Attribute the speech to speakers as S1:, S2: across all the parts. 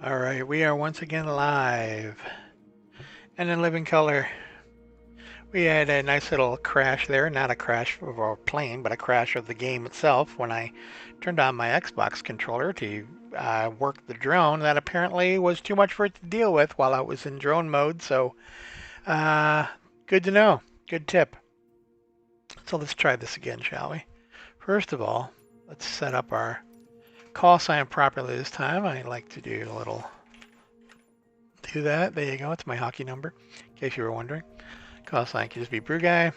S1: All right, we are once again live and in living color. We had a nice little crash there, not a crash of our plane, but a crash of the game itself when I turned on my Xbox controller to work the drone. That apparently was too much for it to deal with while I was in drone mode, so uh, good to know. Good tip. So let's try this again, shall we? First of all, let's set up our call sign properly this time. I like to do a little do that. There you go. It's my hockey number, in case you were wondering. Call sign can just be BrewGuy.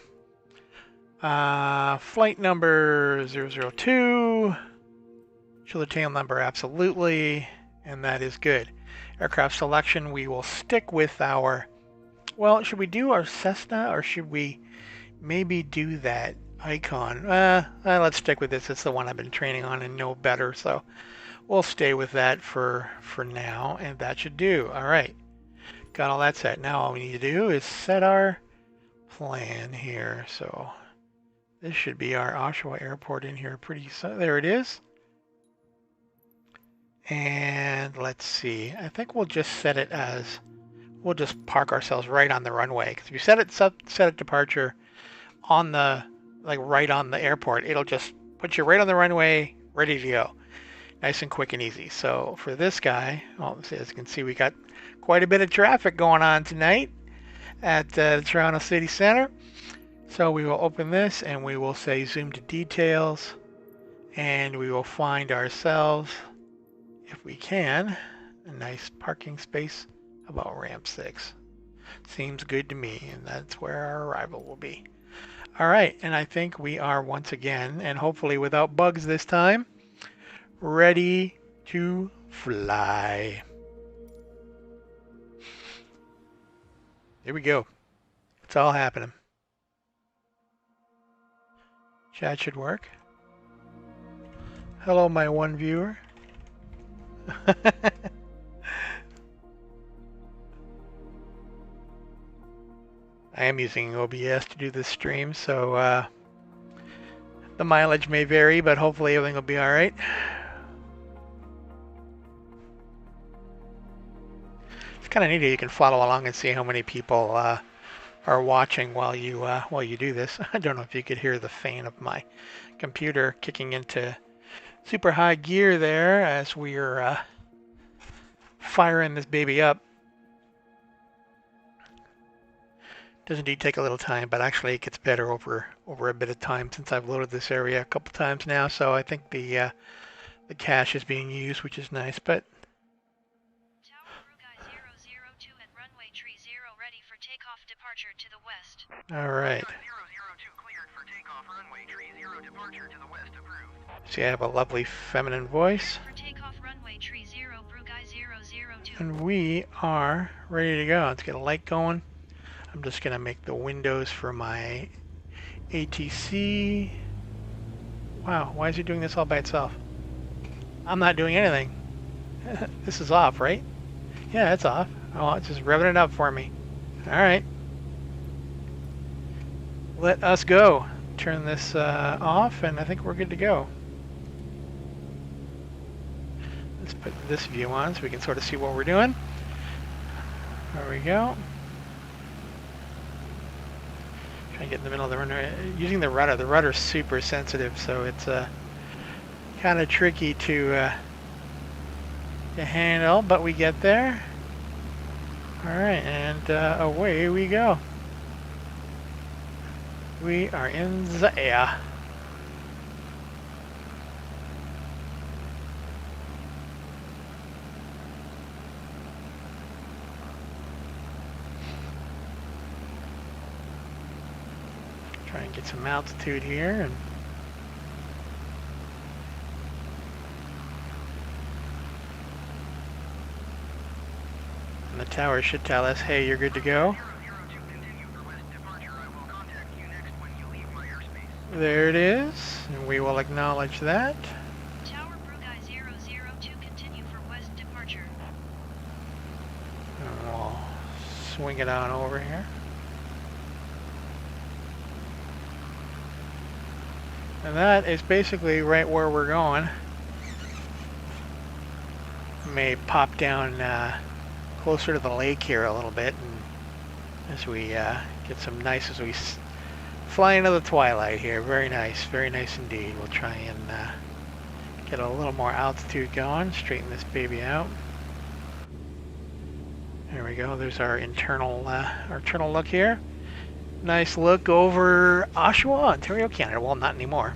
S1: Flight number 002. Show the tail number absolutely, and that is good. Aircraft selection, we will stick with our, well, should we do our Cessna or should we maybe do that icon? Let's stick with this. It's the one I've been training on and know better, so we'll stay with that for now, and that should do. All right, got all that set. Now all we need to do is set our plan here. So this should be our Oshawa airport in here pretty soon. There it is. And let's see. I think we'll just set it as, we'll just park ourselves right on the runway. Because if you set it departure on the, like right on the airport, it'll just put you right on the runway, ready to go. Nice and quick and easy. So for this guy, well, as you can see, we got quite a bit of traffic going on tonight at the Toronto City Center. So we will open this and we will say zoom to details, and we will find ourselves, if we can, a nice parking space about ramp 6. Seems good to me, and that's where our arrival will be. All right, and I think we are once again, and hopefully without bugs this time, ready to fly. Here we go. It's all happening. Chat should work. Hello, my one viewer. I am using OBS to do this stream, so the mileage may vary, but hopefully everything will be all right. It's kind of neat. You can follow along and see how many people are watching while you do this. I don't know if you could hear the fan of my computer kicking into super high gear there as we're firing this baby up. Does indeed take a little time, but actually it gets better over a bit of time since I've loaded this area a couple times now. So I think the cache is being used, which is nice. But
S2: Tower BrewGuy 002 at runway 30 ready for takeoff departure to the west.
S1: All right.
S3: 002 cleared for takeoff runway 30 departure to the west approved.
S1: See, I have a lovely feminine voice.
S2: For takeoff runway 30 BrewGuy 002.
S1: And we are ready to go. Let's get a light going. I'm just going to make the windows for my ATC. Wow, why is it doing this all by itself? I'm not doing anything. This is off, right? Yeah, it's off. Oh, it's just revving it up for me. All right. Let us go. Turn this off, and I think we're good to go. Let's put this view on so we can sort of see what we're doing. There we go. Try and get in the middle of the runway. Using the rudder. The rudder's super sensitive, so it's kind of tricky to handle, but we get there. All right, and away we go. We are in the air. Try and get some altitude here, and the tower should tell us, hey, you're good to go.
S3: 002 continue for west departure. I will contact you next when you leave my airspace.
S1: There it is, and we will acknowledge that.
S2: Tower BrewGuy 002 continue for west departure.
S1: And we'll swing it on over here. And that is basically right where we're going. may pop down closer to the lake here a little bit, and as we get some nice, as we fly into the twilight here. Very nice indeed. We'll try and get a little more altitude going, straighten this baby out. There we go. There's our internal look here. Nice look over Oshawa, Ontario, Canada. Well, not anymore.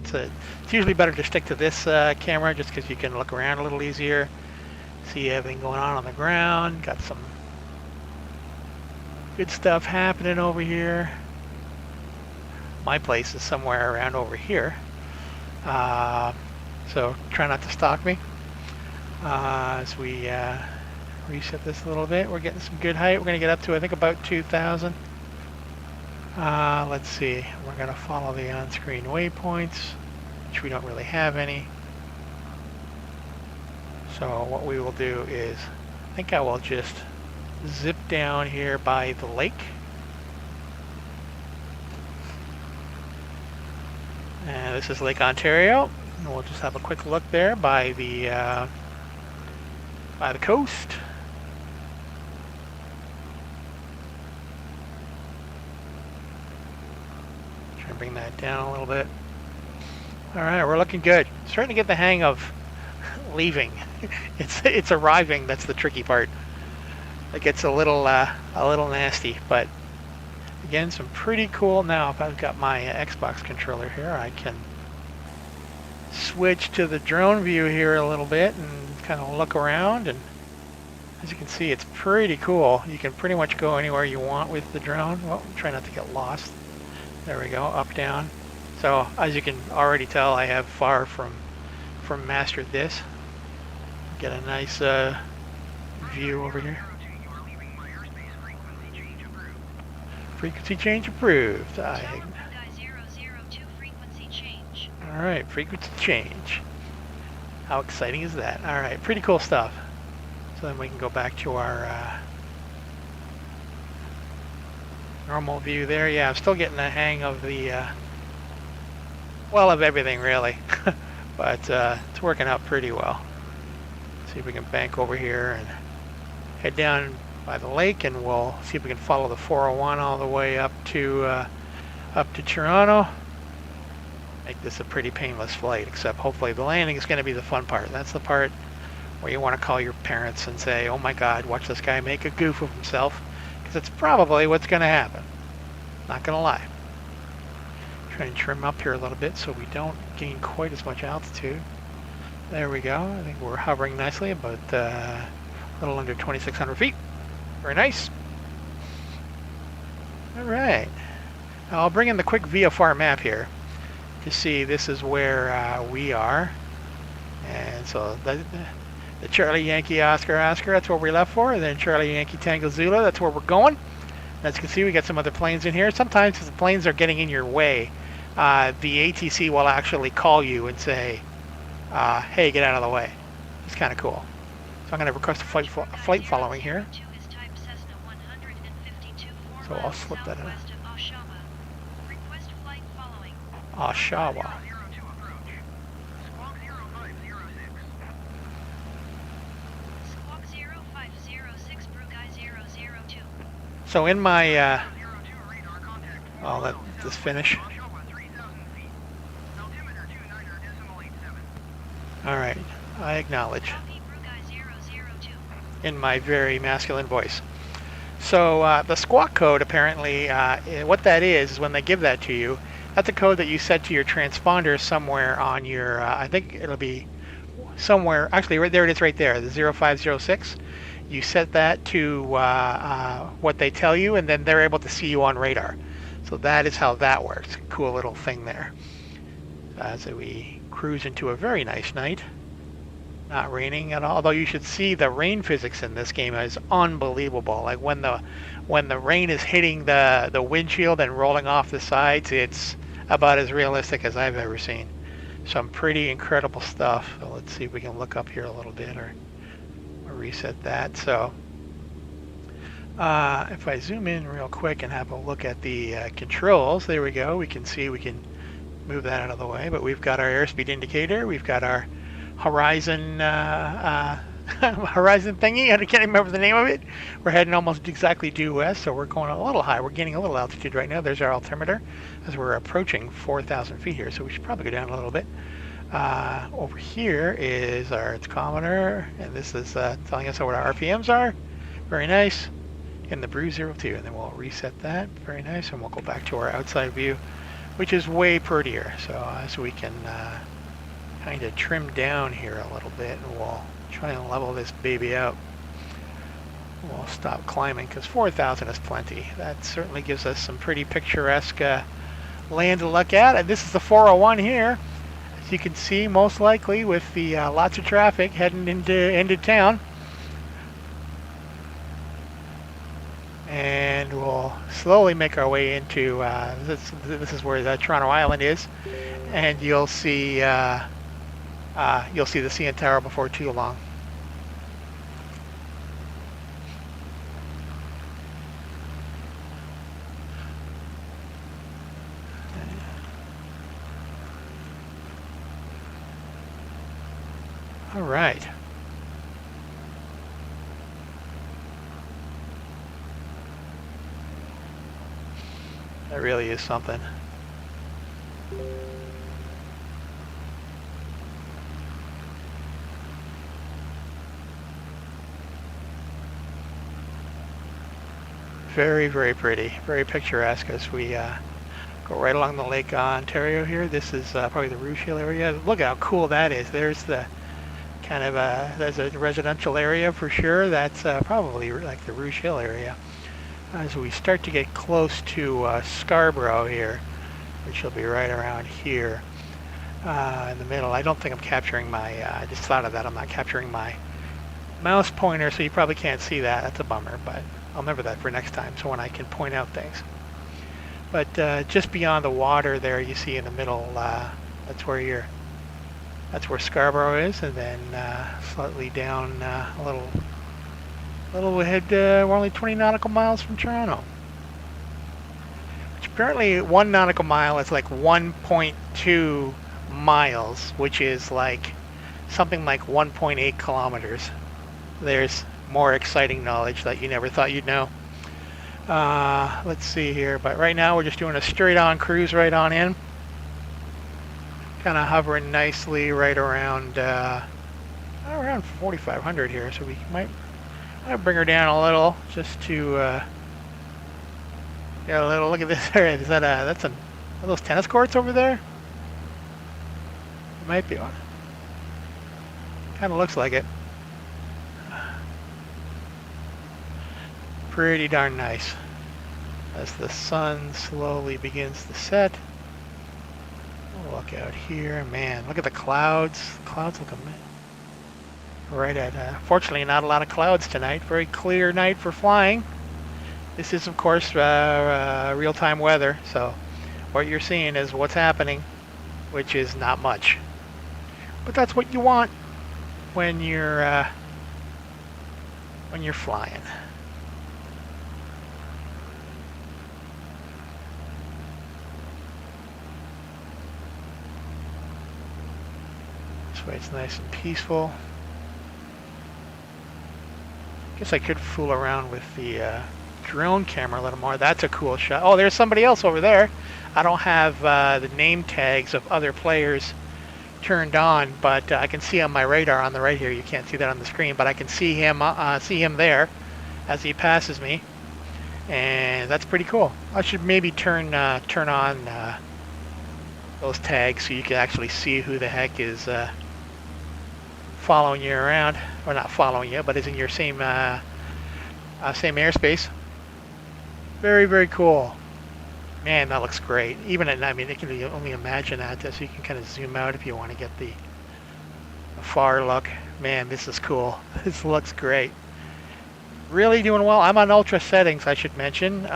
S1: It's usually better to stick to this camera just because you can look around a little easier, see everything going on the ground. Got some good stuff happening over here. My place is somewhere around over here, so try not to stalk me. As we reset this a little bit, we're getting some good height. We're going to get up to, I think, about 2,000. Let's see, we're going to follow the on-screen waypoints, which we don't really have any. So what we will do is, I think I will just zip down here by the lake. And this is Lake Ontario. And we'll just have a quick look there by the coast. Try to bring that down a little bit. All right, we're looking good. Starting to get the hang of leaving. It's arriving that's the tricky part. It gets a little nasty, but again, some pretty cool. Now, if I've got my Xbox controller here, I can switch to the drone view here a little bit and kind of look around. And as you can see, it's pretty cool. You can pretty much go anywhere you want with the drone. Well, try not to get lost. There we go, up, down. So, as you can already tell, I have far from mastered this. Get a nice view over here. Frequency change approved.
S2: BrewGuy 002 frequency change.
S1: Alright, frequency change. How exciting is that? Alright, pretty cool stuff. So then we can go back to our normal view there. Yeah, I'm still getting the hang of the, well, of everything really. But it's working out pretty well. See if we can bank over here and head down by the lake, and we'll see if we can follow the 401 all the way up to Toronto. Make this a pretty painless flight, except hopefully the landing is going to be the fun part. That's the part where you want to call your parents and say, oh my god, watch this guy make a goof of himself, because it's probably what's going to happen. Not going to lie. Try and trim up here a little bit so we don't gain quite as much altitude. There we go. I think we're hovering nicely, about a little under 2,600 feet. Very nice. All right. Now I'll bring in the quick VFR map here to see this is where we are. And so the Charlie Yankee Oscar Oscar, that's where we left for. And then Charlie Yankee Tango Zulu, that's where we're going. As you can see, we got some other planes in here. Sometimes if the planes are getting in your way, the ATC will actually call you and say, hey, get out of the way. It's kind of cool. So I'm going to request a flight following here. So I'll slip that in. Oshawa. So in my, I'll let this finish. All right, I acknowledge. In my very masculine voice. So the squawk code, apparently, what that is when they give that to you, that's a code that you set to your transponder somewhere on your, I think it'll be somewhere, actually right there it is right there, the 0506. You set that to what they tell you, and then they're able to see you on radar. So that is how that works. Cool little thing there. As we cruise into a very nice night. Not raining at all, although you should see the rain physics in this game is unbelievable. Like when the rain is hitting the windshield and rolling off the sides, it's about as realistic as I've ever seen. Some pretty incredible stuff. So let's see if we can look up here a little bit or reset that. So if I zoom in real quick and have a look at the controls, there we go. We can see we can move that out of the way, but we've got our airspeed indicator. We've got our horizon horizon thingy. I can't remember the name of it. We're heading almost exactly due west, so we're going a little high. We're gaining a little altitude right now. There's our altimeter as we're approaching 4,000 feet here, so we should probably go down a little bit. Over here is our tachometer, and this is telling us what our RPMs are. Very nice. In the Brew02, and then we'll reset that. Very nice, and we'll go back to our outside view, which is way prettier. So as we can kind of trim down here a little bit, and we'll try and level this baby out. We'll stop climbing because 4,000 is plenty. That certainly gives us some pretty picturesque land to look at. And this is the 401 here, as you can see, most likely with the lots of traffic heading into town. And we'll slowly make our way into this is where the Toronto Island is, and you'll see the CN Tower before too long. All right. That really is something. Very, very pretty. Very picturesque as we go right along the Lake Ontario here. This is probably the Rouge Hill area. Look at how cool that is. There's the kind of there's a residential area for sure. That's probably like the Rouge Hill area. As we start to get close to Scarborough here, which will be right around here in the middle. I don't think I'm capturing my, I just thought of that, I'm not capturing my mouse pointer, so you probably can't see that. That's a bummer, but I'll remember that for next time, so when I can point out things. But just beyond the water there, you see in the middle, that's where Scarborough is, and then slightly down a little ahead, we're only 20 nautical miles from Toronto. Which apparently 1 nautical mile is like 1.2 miles, which is like something like 1.8 kilometers. There's more exciting knowledge that you never thought you'd know. Let's see here, but right now we're just doing a straight on cruise right on in. Kind of hovering nicely right around 4,500 here, so we might bring her down a little just to get a little look at this area. Is that are those tennis courts over there? It might be one. Kind of looks like it. Pretty darn nice. As the sun slowly begins to set. Look out here, man. Look at the clouds. The clouds look amazing. Right at, fortunately not a lot of clouds tonight. Very clear night for flying. This is of course real-time weather, so what you're seeing is what's happening, which is not much. But that's what you want when you're flying. This way it's nice and peaceful. Guess I could fool around with the drone camera a little more. That's a cool shot. Oh, there's somebody else over there. I don't have the name tags of other players turned on, but I can see on my radar on the right here. You can't see that on the screen, but I can see him there as he passes me, and that's pretty cool. I should maybe turn on those tags so you can actually see who the heck is following you around, or not following you, but is in your same airspace. Very, very cool. Man, that looks great. Even at, I mean, you can only imagine that, so you can kind of zoom out if you want to get the far look. Man, this is cool. This looks great. Really doing well. I'm on ultra settings, I should mention.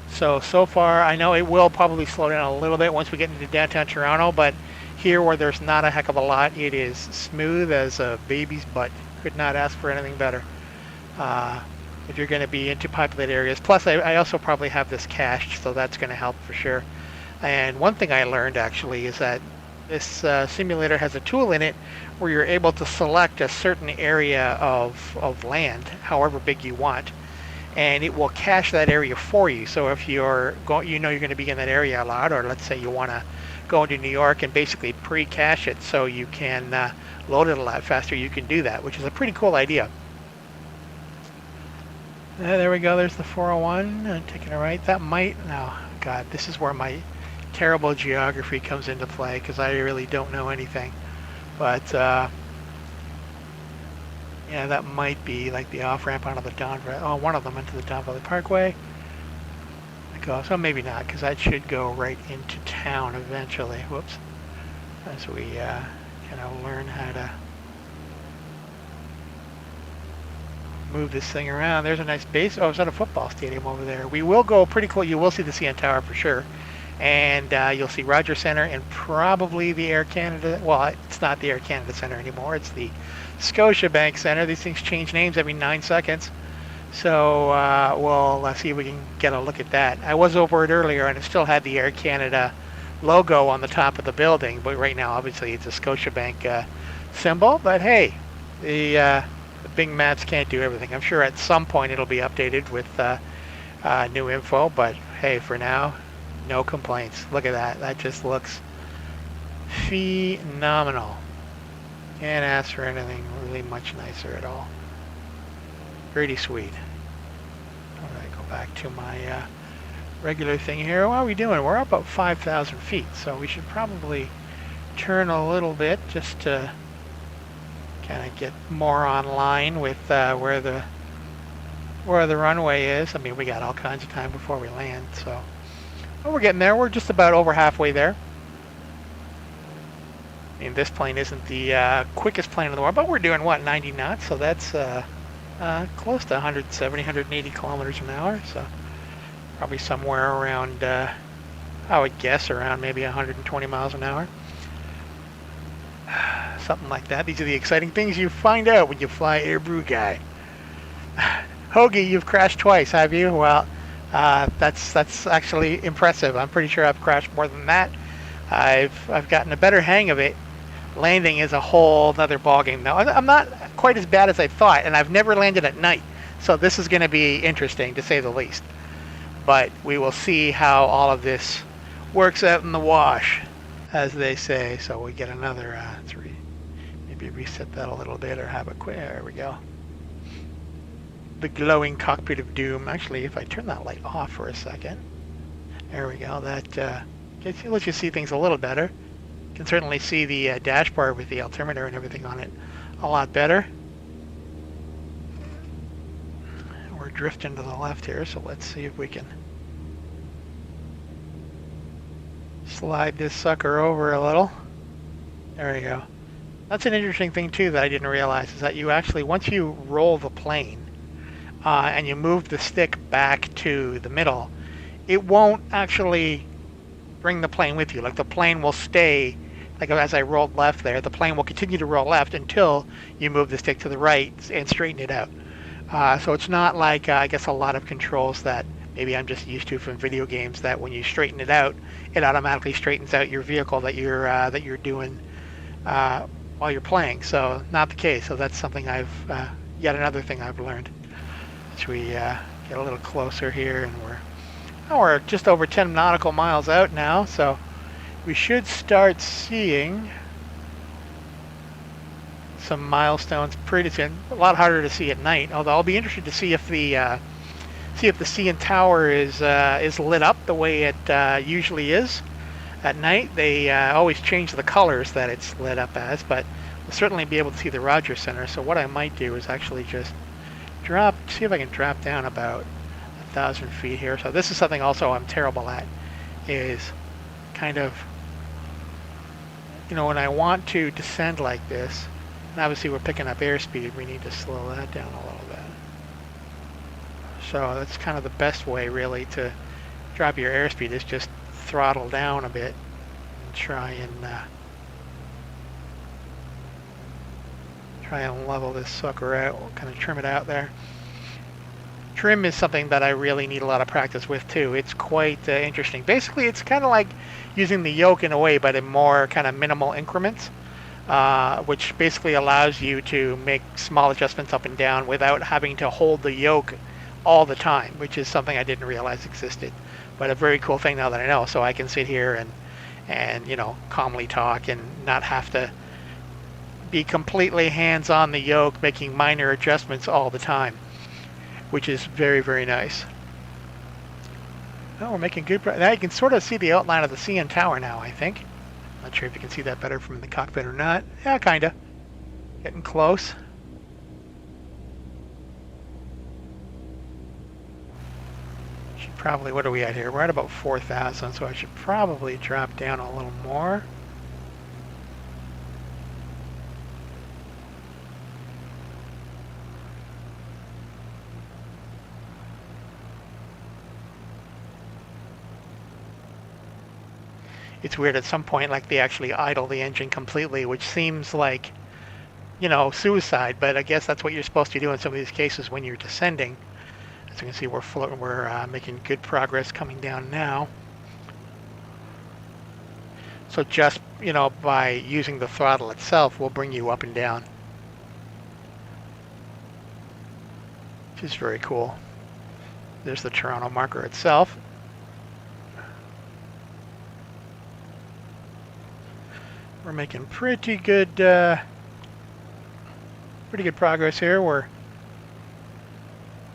S1: So far, I know it will probably slow down a little bit once we get into downtown Toronto, but here where there's not a heck of a lot, it is smooth as a baby's butt. Could not ask for anything better. If you're going to be into populated areas. Plus, I also probably have this cached, so that's going to help for sure. And one thing I learned actually is that this simulator has a tool in it where you're able to select a certain area of land, however big you want, and it will cache that area for you. So if you're you're going to be in that area a lot, or let's say you want to go into New York and basically pre-cache it so you can load it a lot faster, you can do that, which is a pretty cool idea. There we go. There's the 401. Taking a right. That might. No, God, this is where my terrible geography comes into play because I really don't know anything. But yeah, that might be like the off-ramp onto the Don. Oh, one of them into the Don Valley Parkway. So maybe not, because that should go right into town eventually. Whoops. As we kind of learn how to move this thing around. There's a nice base. Oh, it's at a football stadium over there. We will go pretty close. You will see the CN Tower for sure. And you'll see Rogers Center and probably the Air Canada. Well, it's not the Air Canada Center anymore. It's the Scotiabank Center. These things change names every 9 seconds. So we'll see if we can get a look at that. I was over it earlier and it still had the Air Canada logo on the top of the building. But right now, obviously, it's a Scotiabank symbol. But hey, the big maps can't do everything. I'm sure at some point it'll be updated with new info. But hey, for now, no complaints. Look at that. That just looks phenomenal. Can't ask for anything really much nicer at all. Pretty sweet. All right, go back to my regular thing here. What are we doing? We're up about 5,000 feet, so we should probably turn a little bit just to kind of get more online with where the runway is. I mean, we got all kinds of time before we land, so well, we're getting there. We're just about over halfway there. I mean, this plane isn't the quickest plane in the world, but we're doing what, 90 knots? So that's close to 170, 180 kilometers an hour. So probably somewhere around, I would guess, around maybe 120 miles an hour. Something like that. These are the exciting things you find out when you fly Air BrewGuy. Hoagie, you've crashed twice, have you? Well, that's actually impressive. I'm pretty sure I've crashed more than that. I've gotten a better hang of it. Landing is a whole other ballgame now. I'm not quite as bad as I thought, and I've never landed at night, so this is going to be interesting to say the least. But we will see how all of this works out in the wash, as they say. So we get another 3. Maybe reset that a little bit or have a quick. There we go. The glowing cockpit of doom. Actually, if I turn that light off for a second, there we go. That lets you see things a little better. You can certainly see the dashboard with the altimeter and everything on it a lot better. We're drifting to the left here, so let's see if we can slide this sucker over a little. There we go. That's an interesting thing too that I didn't realize, is that you actually, once you roll the plane and you move the stick back to the middle, it won't actually bring the plane with you. Like, the plane will stay, like as I rolled left there, the plane will continue to roll left until you move the stick to the right and straighten it out. So it's not like, I guess, a lot of controls that maybe I'm just used to from video games, that when you straighten it out, it automatically straightens out your vehicle that you're doing while you're playing. So not the case. So that's something yet another thing I've learned. As we get a little closer here, and we're just over 10 nautical miles out now, so we should start seeing some milestones pretty soon. A lot harder to see at night, although I'll be interested to see if the CN Tower is lit up the way it usually is at night. They always change the colors that it's lit up as, but we'll certainly be able to see the Rogers Center. So what I might do is actually just see if I can drop down about 1,000 feet here. So this is something also I'm terrible at, is kind of, when I want to descend like this, and obviously we're picking up airspeed, we need to slow that down a little bit. So that's kind of the best way really to drop your airspeed, is just throttle down a bit and try and level this sucker out. We'll kind of trim it out there. Trim is something that I really need a lot of practice with too. It's quite interesting. Basically, it's kind of like using the yoke in a way, but in more kind of minimal increments, which basically allows you to make small adjustments up and down without having to hold the yoke all the time, which is something I didn't realize existed. But a very cool thing now that I know, so I can sit here and you know, calmly talk and not have to be completely hands on the yoke, making minor adjustments all the time, which is very, very nice. Oh, we're making good progress. Now you can sort of see the outline of the CN tower now, I think. Not sure if you can see that better from the cockpit or not. Yeah, kinda. Getting close. Should probably, what are we at here? We're at about 4,000, so I should probably drop down a little more. It's weird at some point, like they actually idle the engine completely, which seems like, you know, suicide, but I guess that's what you're supposed to do in some of these cases when you're descending. As you can see, we're making good progress coming down now. So just, you know, by using the throttle itself will bring you up and down, which is very cool. There's the Toronto marker itself. We're making pretty good progress here. We're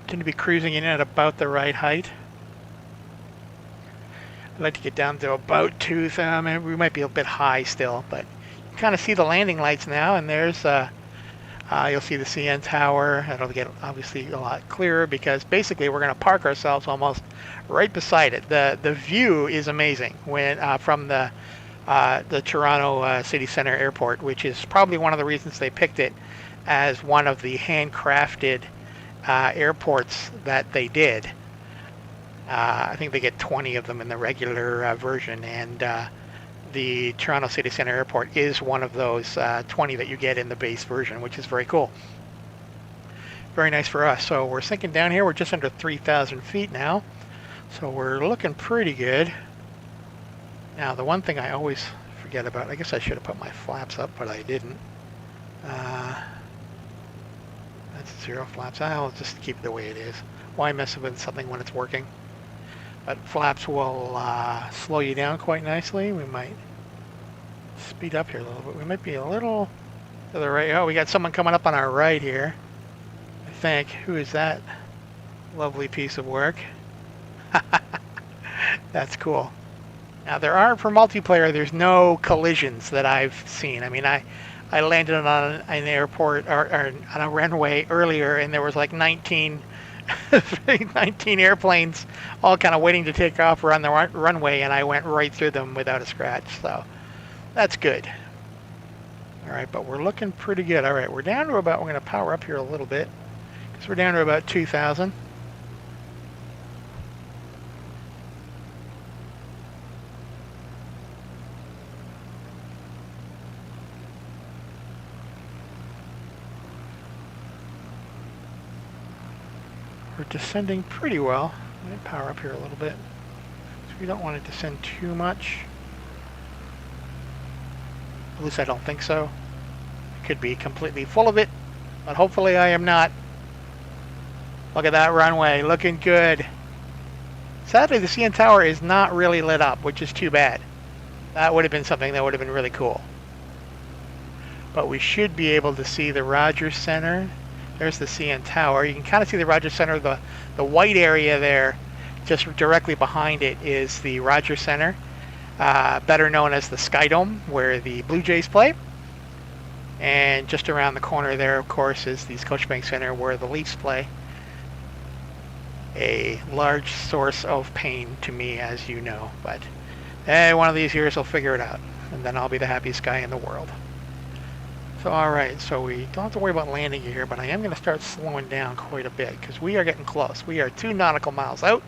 S1: tend to be cruising in at about the right height. I'd like to get down to about 2,000. We might be a bit high still, but you kind of see the landing lights now, and there's you'll see the CN tower. It'll get obviously a lot clearer because basically we're going to park ourselves almost right beside it. The view is amazing when from the Toronto City Centre Airport, which is probably one of the reasons they picked it as one of the handcrafted airports that they did. I think they get 20 of them in the regular version, and the Toronto City Centre Airport is one of those 20 that you get in the base version, which is very cool. Very nice for us. So we're sinking down here. We're just under 3,000 feet now, so we're looking pretty good. Now, the one thing I always forget about, I guess I should have put my flaps up, but I didn't. That's 0 flaps. I'll just keep it the way it is. Why mess with something when it's working? But flaps will slow you down quite nicely. We might speed up here a little bit. We might be a little to the right. Oh, we got someone coming up on our right here, I think. Who is that lovely piece of work? That's cool. Now, there are, for multiplayer, there's no collisions that I've seen. I mean, I landed on an airport or on a runway earlier, and there was like 19 airplanes all kind of waiting to take off or on the runway, and I went right through them without a scratch. So that's good. All right, but we're looking pretty good. All right, we're down to about, we're going to power up here a little bit because we're down to about 2,000. We're descending pretty well. Let me power up here a little bit. So we don't want to descend too much. At least I don't think so. It could be completely full of it, but hopefully I am not. Look at that runway, looking good. Sadly, the CN Tower is not really lit up, which is too bad. That would have been something that would have been really cool. But we should be able to see the Rogers Center. There's the CN Tower. You can kind of see the Rogers Center. The white area there, just directly behind it, is the Rogers Center, better known as the Sky Dome, where the Blue Jays play. And just around the corner there, of course, is the Scotiabank Center, where the Leafs play. A large source of pain to me, as you know. But one of these years I'll figure it out, and then I'll be the happiest guy in the world. So, alright, so we don't have to worry about landing here, but I am going to start slowing down quite a bit because we are getting close. We are 2 nautical miles out.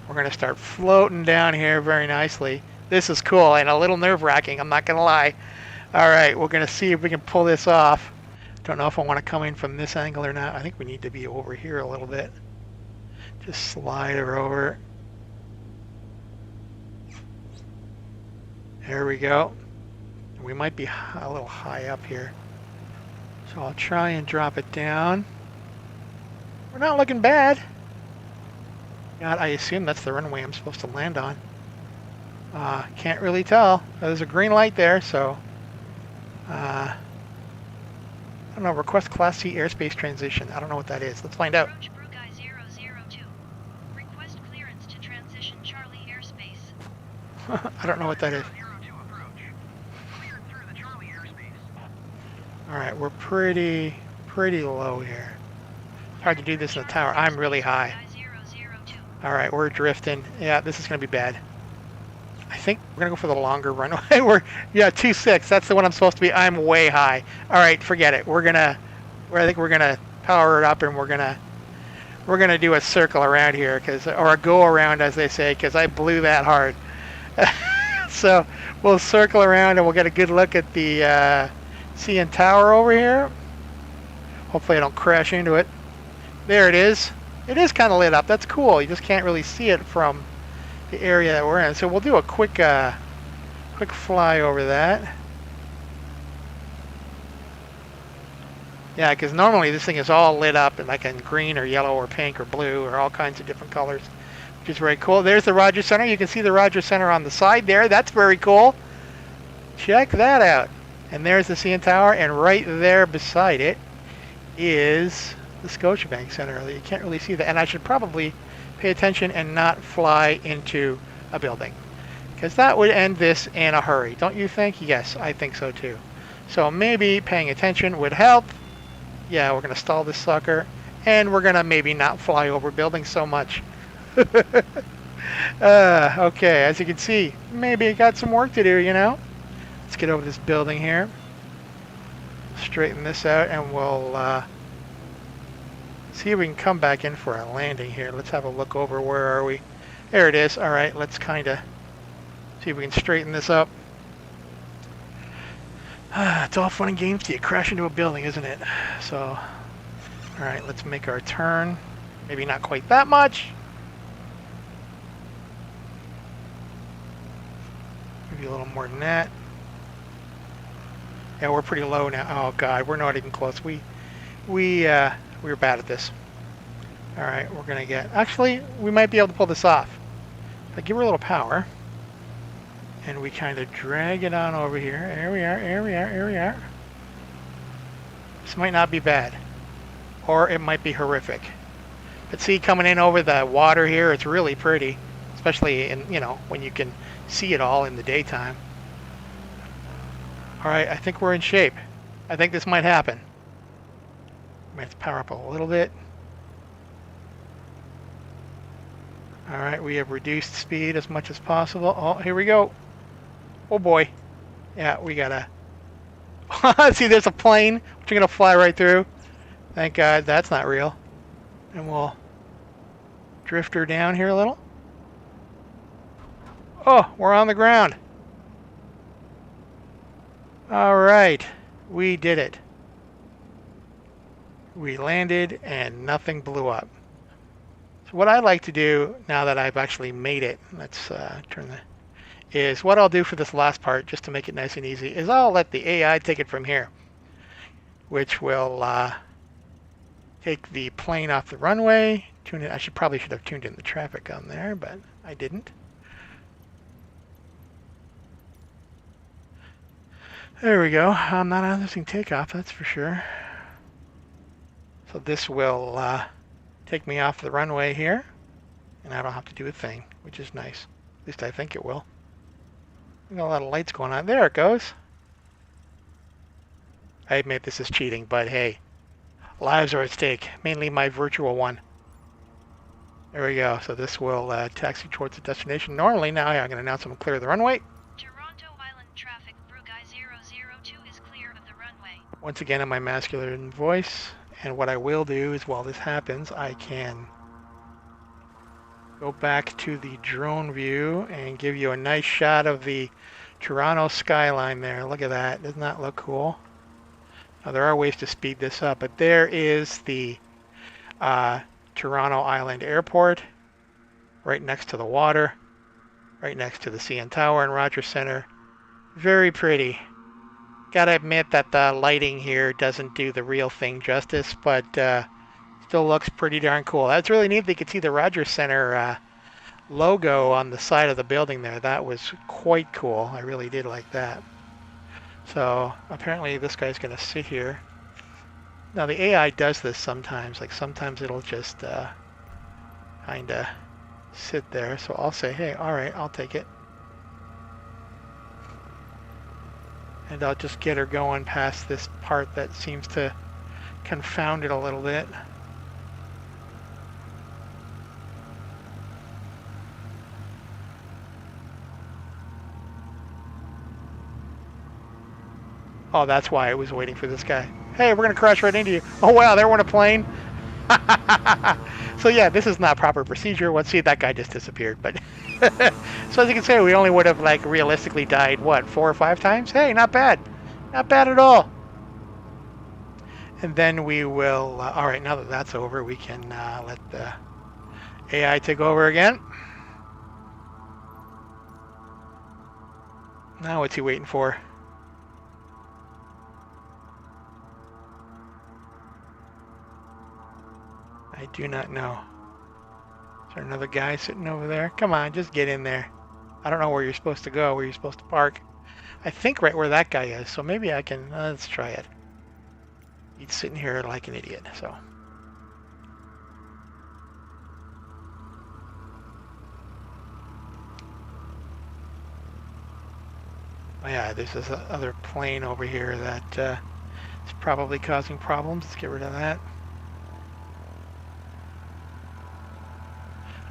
S1: We're going to start floating down here very nicely. This is cool and a little nerve-wracking, I'm not going to lie. Alright, we're going to see if we can pull this off. Don't know if I want to come in from this angle or not. I think we need to be over here a little bit. Just slide her over. There we go. We might be a little high up here. So I'll try and drop it down. We're not looking bad. God, I assume that's the runway I'm supposed to land on. Can't really tell. There's a green light there, so... I don't know, request Class C airspace transition. I don't know what that is. Let's find out.
S2: Approach BrewGuy 002. Request clearance to transition Charlie airspace.
S1: I don't know what that is.
S3: 02 approach. Cleared through the Charlie airspace.
S1: Alright, we're pretty low here. It's hard to do this in the tower. I'm really high.
S2: BrewGuy 002.
S1: Alright, we're drifting. Yeah, this is going to be bad. I think we're going to go for the longer runway. Yeah, 2.6. That's the one I'm supposed to be. I'm way high. Alright, forget it. I think we're going to power it up and we're going to do a circle around here, or a go around, as they say, because I blew that hard. So we'll circle around and we'll get a good look at the CN Tower over here. Hopefully I don't crash into it. There it is. It is kind of lit up. That's cool. You just can't really see it from the area that we're in. So we'll do a quick fly over that. Yeah, because normally this thing is all lit up and like in green or yellow or pink or blue or all kinds of different colors, which is very cool. There's the Rogers Center. You can see the Rogers Center on the side there. That's very cool. Check that out. And there's the CN Tower, and right there beside it is the Scotiabank Center. You can't really see that, and I should probably pay attention and not fly into a building, because that would end this in a hurry. Don't you think? Yes, I think so too. So maybe paying attention would help. Yeah, we're going to stall this sucker, and we're going to maybe not fly over buildings so much. Okay, as you can see, maybe I got some work to do, you know? Let's get over this building here. Straighten this out, and we'll see if we can come back in for a landing here. Let's have a look over. Where are we? There it is. All right, let's kind of see if we can straighten this up. It's all fun and games till you crash into a building, isn't it? So, all right, let's make our turn. Maybe not quite that much. Maybe a little more than that. Yeah, we're pretty low now. Oh God, we're not even close. We were bad at this. All right, we're gonna get. Actually, we might be able to pull this off. If I give her a little power, and we kind of drag it on over here. Here we are. Here we are. Here we are. This might not be bad, or it might be horrific. But see, coming in over the water here, it's really pretty, especially in when you can see it all in the daytime. All right, I think we're in shape. I think this might happen. Might have to power up a little bit. All right, we have reduced speed as much as possible. Oh, here we go. Oh boy. Yeah, we gotta... See, there's a plane, which you're gonna fly right through. Thank God that's not real. And we'll drift her down here a little. Oh, we're on the ground. All right, we did it. We landed and nothing blew up. So what I'd like to do now that I've actually made it, let's turn the, is what I'll do for this last part, just to make it nice and easy, is I'll let the AI take it from here, which will take the plane off the runway, tune it. I probably should have tuned in the traffic on there, but I didn't. There we go. I'm not losing takeoff, that's for sure. So this will take me off the runway here, and I don't have to do a thing, which is nice. At least I think it will. We got a lot of lights going on. There it goes. I admit this is cheating, but hey, lives are at stake, mainly my virtual one. There we go. So this will taxi towards the destination. Normally, now I'm going to announce I'm clear of the runway.
S2: Toronto Island traffic, BrewGuy 002 is clear of the runway.
S1: Once again in my masculine voice. And what I will do is while this happens, I can go back to the drone view and give you a nice shot of the Toronto skyline there. Look at that. Doesn't that look cool? Now, there are ways to speed this up, but there is the Toronto Island Airport, right next to the water, right next to the CN Tower and Rogers Center. Very pretty. Gotta admit that the lighting here doesn't do the real thing justice, but still looks pretty darn cool. That's really neat. You could see the Rogers Center logo on the side of the building there. That was quite cool. I really did like that. So apparently this guy's going to sit here. Now the AI does this sometimes. Like sometimes it'll just kind of sit there. So I'll say, hey, all right, I'll take it. And I'll just get her going past this part that seems to confound it a little bit. Oh, that's why I was waiting for this guy. Hey, we're going to crash right into you. Oh, wow, there went a plane. So, yeah, this is not proper procedure. Let's see, that guy just disappeared. But so, as you can see, we only would have, like, realistically died, what, 4 or 5 times? Hey, not bad. Not bad at all. And then we will... all right, now that that's over, we can let the AI take over again. Now, what's he waiting for? I do not know. Is there another guy sitting over there? Come on, just get in there. I don't know where you're supposed to go, where you're supposed to park. I think right where that guy is, so maybe I can... let's try it. He's sitting here like an idiot, so... Oh yeah, there's this other plane over here that is probably causing problems. Let's get rid of that.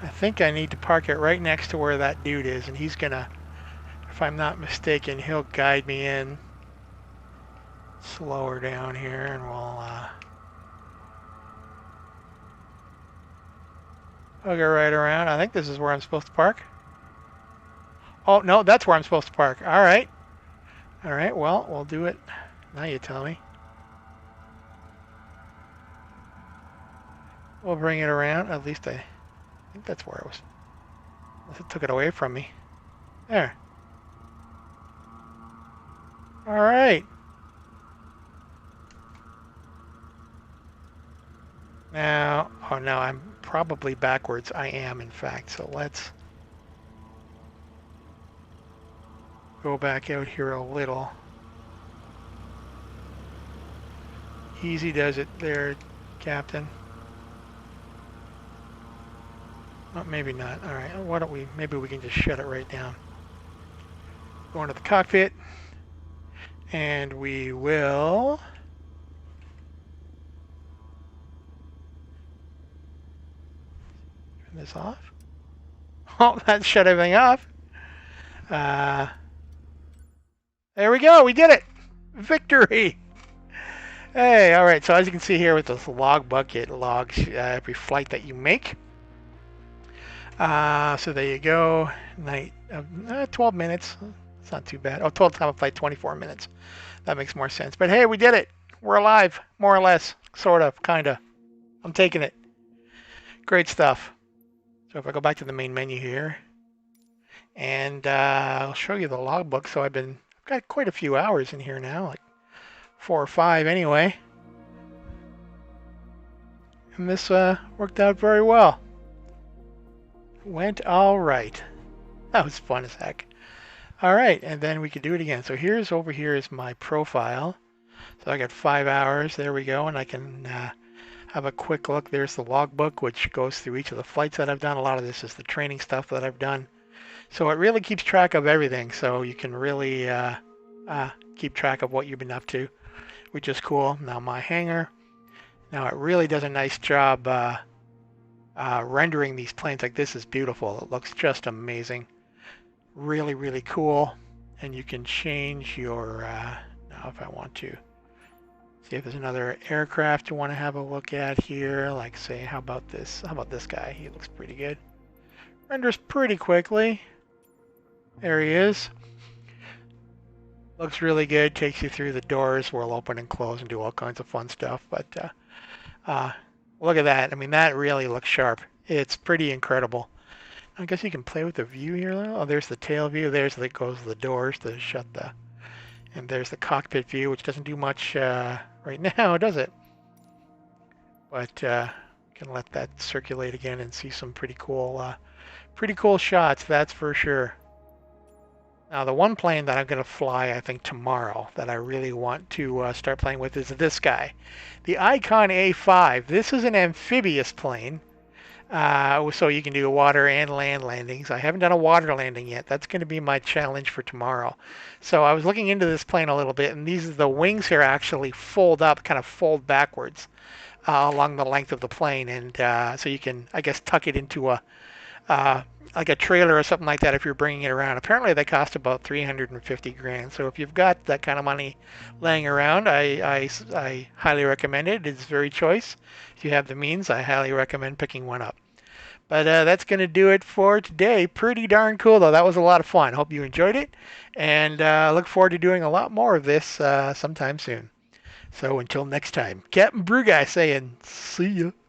S1: I think I need to park it right next to where that dude is, and he's gonna, if I'm not mistaken, he'll guide me in. Slow her down here, and we'll go right around. I think this is where I'm supposed to park. Oh, no, that's where I'm supposed to park. All right. All right, well, we'll do it. Now you tell me. We'll bring it around. At least I think that's where it was. Unless it took it away from me. There. All right. Now, oh no, I'm probably backwards. I am, in fact. So let's go back out here a little. Easy does it there, Captain. Oh, maybe not. All right, why don't we, maybe we can just shut it right down. Go into the cockpit, and we will turn this off. Oh, that shut everything off. There we go, we did it! Victory! Hey, all right, so as you can see here with this log bucket, logs every flight that you make. So there you go. Night, 12 minutes. It's not too bad. Oh, total time of flight, 24 minutes. That makes more sense. But hey, we did it. We're alive, more or less. Sort of, kind of. I'm taking it. Great stuff. So if I go back to the main menu here, and I'll show you the logbook. So I've got quite a few hours in here now, like 4 or 5 anyway. And this worked out very well. Went all right. That was fun as heck. All right, and then we could do it again. So over here is my profile. So I got 5 hours. There we go, and I can have a quick look. There's the logbook, which goes through each of the flights that I've done. A lot of this is the training stuff that I've done. So it really keeps track of everything. So you can really keep track of what you've been up to, which is cool. Now my hangar. Now it really does a nice job rendering these planes. Like, this is beautiful. It looks just amazing. Really, really cool. And you can change your, now if I want to, see if there's another aircraft you want to have a look at here. Like, say, how about this guy? He looks pretty good. Renders pretty quickly. There he is. Looks really good. Takes you through the doors. We'll open and close and do all kinds of fun stuff. But Look at that. I mean, that really looks sharp. It's pretty incredible. I guess you can play with the view here a little. Oh, there's the tail view. There's the goes the doors to shut the, and there's the cockpit view, which doesn't do much right now, does it? But can let that circulate again and see some pretty cool shots. That's for sure. Now, the one plane that I'm going to fly, I think, tomorrow that I really want to start playing with is this guy, the Icon A5. This is an amphibious plane, so you can do water and land landings. I haven't done a water landing yet. That's going to be my challenge for tomorrow. So I was looking into this plane a little bit, and the wings here actually fold up, kind of fold backwards along the length of the plane, and so you can, I guess, tuck it into uh, like a trailer or something like that if you're bringing it around. Apparently they cost about 350 grand. So if you've got that kind of money laying around, I highly recommend it. It's very choice. If you have the means, I highly recommend picking one up. But that's going to do it for today. Pretty darn cool, though. That was a lot of fun. Hope you enjoyed it. And look forward to doing a lot more of this sometime soon. So until next time, Captain BrewGuy saying, see ya.